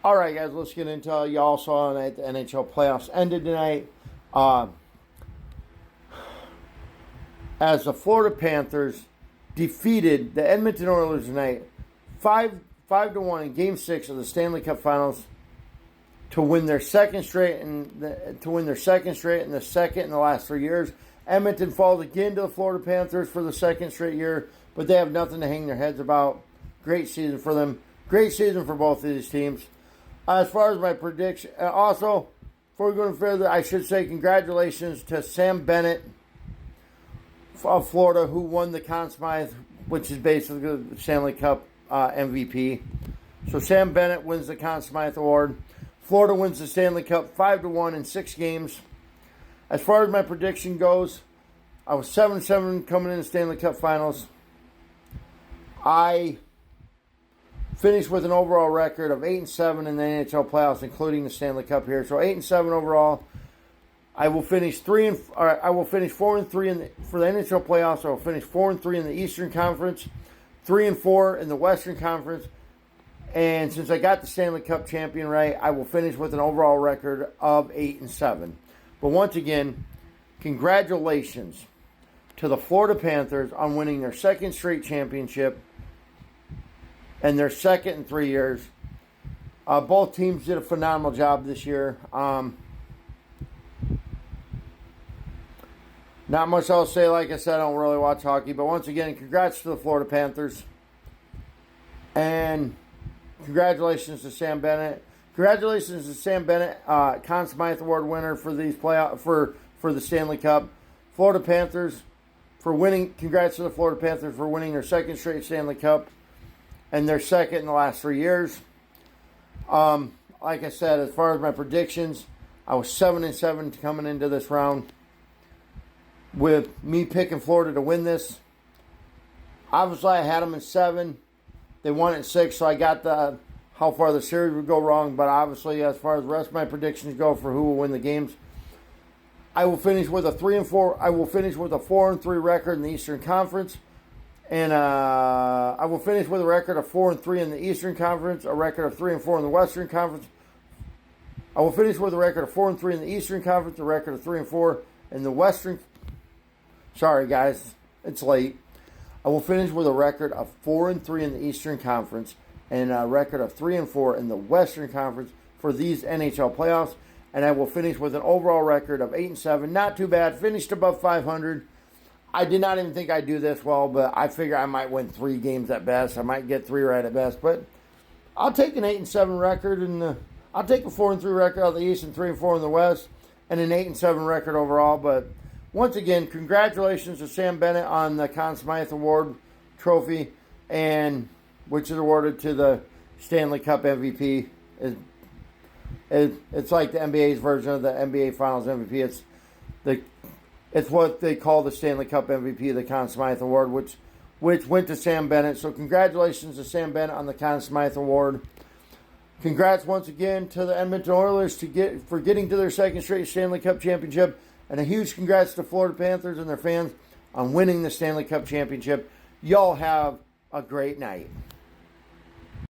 All right, guys, let's get into y'all saw tonight. The NHL playoffs ended tonight. As the Florida Panthers defeated the Edmonton Oilers tonight, 5-1 in Game 6 of the Stanley Cup Finals to win their second straight and the second in the last 3 years. Edmonton falls again to the Florida Panthers for the second straight year, but they have nothing to hang their heads about. Great season for them. Great season for both of these teams. As far as my prediction, also, before we go any further, I should say congratulations to Sam Bennett of Florida, who won the Conn Smythe, which is basically the Stanley Cup MVP. So Sam Bennett wins the Conn Smythe Award. Florida wins the Stanley Cup 5-1 in 6 games. As far as my prediction goes, I was 7-7 coming in the Stanley Cup Finals. I finished with an overall record of 8-7 in the NHL playoffs, including the Stanley Cup here. So 8-7 overall. I will finish 4-3 for the NHL playoffs. I will finish 4-3 in the Eastern Conference, 3-4 in the Western Conference. And since I got the Stanley Cup champion right, I will finish with an overall record of 8-7. But once again, congratulations to the Florida Panthers on winning their second straight championship and their second in 3 years. Both teams did a phenomenal job this year. Not much else to say. Like I said, I don't really watch hockey. But once again, congrats to the Florida Panthers. And congratulations to Sam Bennett. Congratulations to Sam Bennett, Conn Smythe Award winner for these for the Stanley Cup. Florida Panthers for winning. Congrats to the Florida Panthers for winning their second straight Stanley Cup and their second in the last 3 years. Like I said, as far as my predictions, I was 7-7 coming into this round, with me picking Florida to win this. Obviously, I had them in 7. They won it in 6, so I got how far the series would go wrong. But obviously, as far as the rest of my predictions go for who will win the games, I will finish with a 3-4. I will finish with a 4-3 record in the Eastern Conference, and I will finish with a record of 4-3 in the Eastern Conference, a record of 3-4 in the Western Conference. I will finish with a record of 4-3 in the Eastern Conference, a record of 3-4 in the Western. Sorry, guys, it's late. I will finish with a record of 4-3 in the Eastern Conference and a record of 3-4 in the Western Conference for these NHL playoffs. And I will finish with an overall record of 8-7. Not too bad. Finished above 500. I did not even think I'd do this well, but I figure I might win 3 games at best. I might get 3 right at best. But I'll take an 8-7 record, and I'll take a 4-3 record out of the East and 3-4 in the West, and an 8-7 record overall. But once again, congratulations to Sam Bennett on the Conn Smythe Award trophy, and which is awarded to the Stanley Cup MVP. It's like the NBA's version of the NBA Finals MVP. It's what they call the Stanley Cup MVP, the Conn Smythe Award, which went to Sam Bennett. So congratulations to Sam Bennett on the Conn Smythe Award. Congrats once again to the Edmonton Oilers for getting to their second straight Stanley Cup championship. And a huge congrats to Florida Panthers and their fans on winning the Stanley Cup championship. Y'all have a great night.